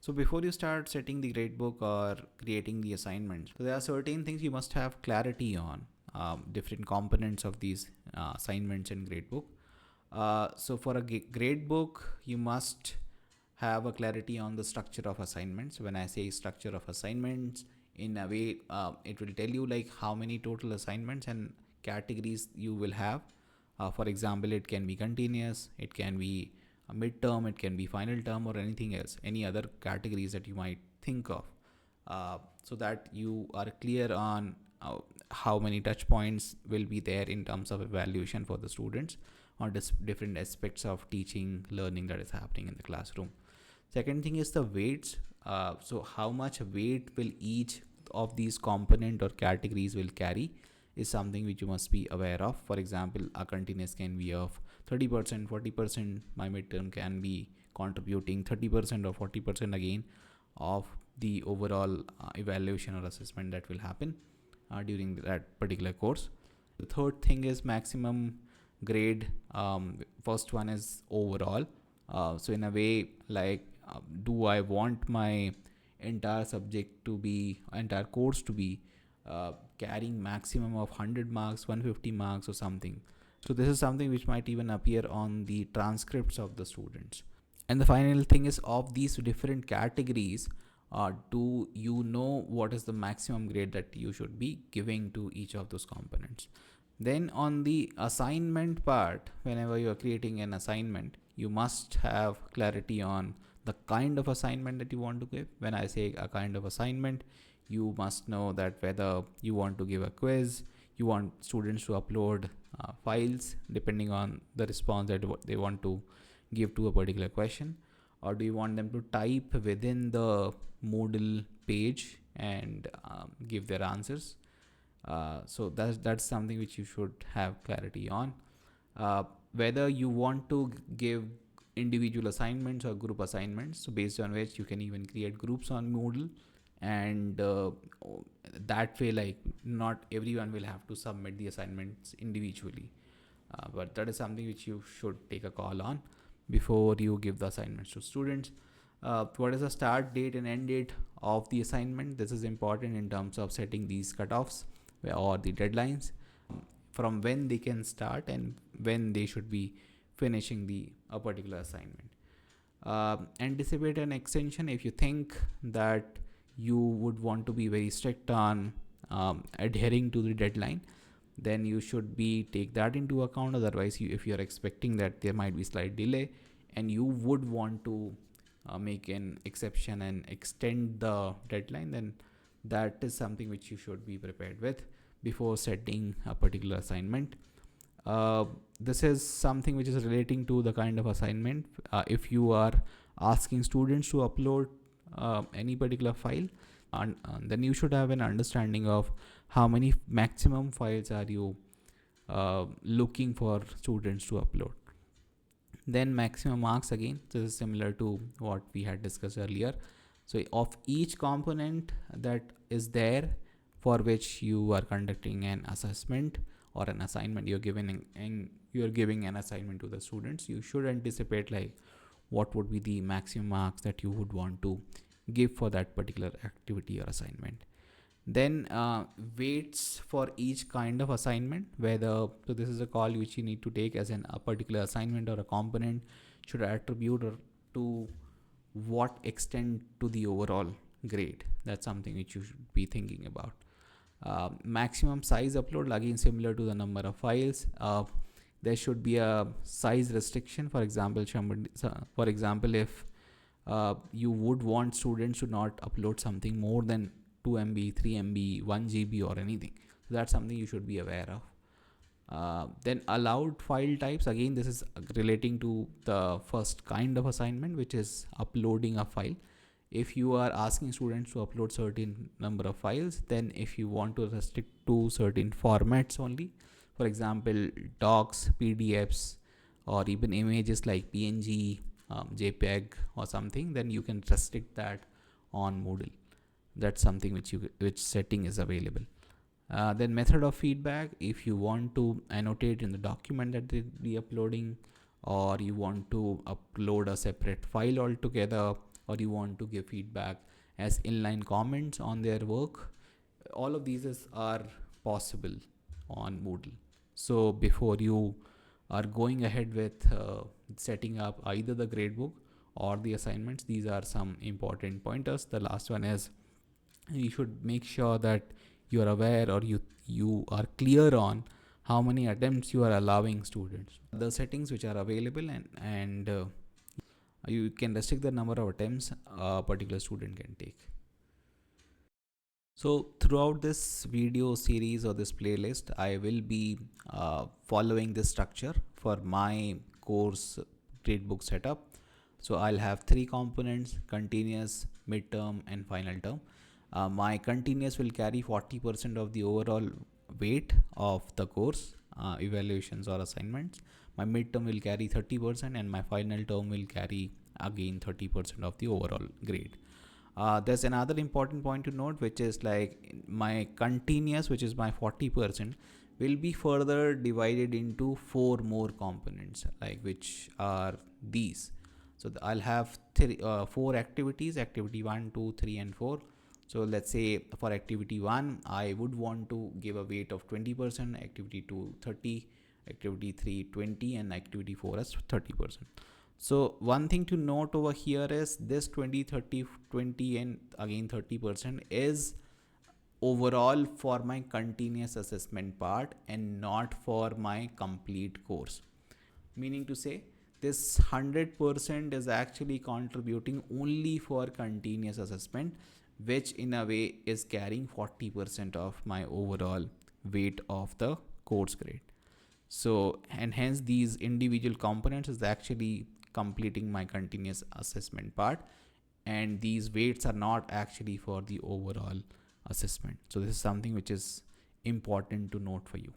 So before you start setting the gradebook or creating the assignments, so there are certain things you must have clarity on, different components of these assignments in gradebook. So for a gradebook, you must have a clarity on the structure of assignments. When I say structure of assignments, in a way, it will tell you like how many total assignments and categories you will have. For example, it can be continuous, it can be a midterm, it can be final term, or anything else, any other categories that you might think of, so that you are clear on how many touch points will be there in terms of evaluation for the students on different aspects of teaching, learning that is happening in the classroom. Second thing is the weights. So how much weight will each of these component or categories will carry is something which you must be aware of. For example, a continuous can be of 30%, 40%. My midterm can be contributing 30% or 40% again of the overall evaluation or assessment that will happen during that particular course. The third thing is maximum grade. First one is overall. So in a way, like, do I want my entire entire course to be carrying maximum of 100 marks, 150 marks, or something? So this is something which might even appear on the transcripts of the students. And the final thing is, of these different categories, do you know what is the maximum grade that you should be giving to each of those components? Then on the assignment part, whenever you are creating an assignment, you must have clarity on the kind of assignment that you want to give. When I say a kind of assignment, you must know that whether you want to give a quiz, you want students to upload files depending on the response that they want to give to a particular question, or do you want them to type within the Moodle page and give their answers. So that's something which you should have clarity on. Whether you want to give individual assignments or group assignments, so based on which you can even create groups on Moodle, and that way, like, not everyone will have to submit the assignments individually, but that is something which you should take a call on before you give the assignments to students. What is the start date and end date of the assignment? This is important in terms of setting these cutoffs or the deadlines, from when they can start and when they should be finishing a particular assignment. Anticipate an extension. If you think that you would want to be very strict on adhering to the deadline, then you should be take that into account. Otherwise, if you are expecting that there might be slight delay and you would want to make an exception and extend the deadline, then that is something which you should be prepared with before setting a particular assignment. This is something which is relating to the kind of assignment. If you are asking students to upload any particular file, and then you should have an understanding of how many maximum files are you looking for students to upload. Then maximum marks, again, this is similar to what we had discussed earlier. So of each component that is there for which you are conducting an assessment or an assignment, you're giving an assignment to the students, you should anticipate like what would be the maximum marks that you would want to give for that particular activity or assignment. Then weights for each kind of assignment, so this is a call which you need to take, as a particular assignment or a component should attribute or to what extent to the overall grade. That's something which you should be thinking about. Maximum size upload, again similar to the number of files. There should be a size restriction. For example, if you would want students to not upload something more than 2 MB, 3 MB, 1 GB or anything, so that's something you should be aware of. Then allowed file types, again this is relating to the first kind of assignment, which is uploading a file. If you are asking students to upload certain number of files, then if you want to restrict to certain formats only, for example docs, PDFs, or even images like PNG, JPEG or something, then you can restrict that on Moodle. That's something which setting is available. Then method of feedback, if you want to annotate in the document that they'll be uploading, or you want to upload a separate file altogether, or you want to give feedback as inline comments on their work, all of these are possible on Moodle. So before you are going ahead with setting up either the gradebook or the assignments, these are some important pointers. The last one is you should make sure that you are aware, or you are clear on how many attempts you are allowing students. The settings which are available, and you can restrict the number of attempts a particular student can take. So throughout this video series or this playlist, I will be following this structure for my course gradebook setup. So I'll have three components: continuous, midterm, and final term. My continuous will carry 40% of the overall weight of the course evaluations or assignments. My midterm will carry 30%, and my final term will carry again 30% of the overall grade. There's another important point to note, which is like my continuous, which is my 40%, will be further divided into 4 more components, like which are these. So I'll have 4 activities: activity 1, 2, 3, and 4. So let's say for activity 1, I would want to give a weight of 20%, activity 2 30, activity 3 20, and activity 4 as 30%. So one thing to note over here is this 20, 30, 20, and again 30% is overall for my continuous assessment part and not for my complete course. Meaning to say, this 100% is actually contributing only for continuous assessment, which in a way is carrying 40% of my overall weight of the course grade. So, and hence these individual components is actually completing my continuous assessment part, and these weights are not actually for the overall assessment. So this is something which is important to note for you.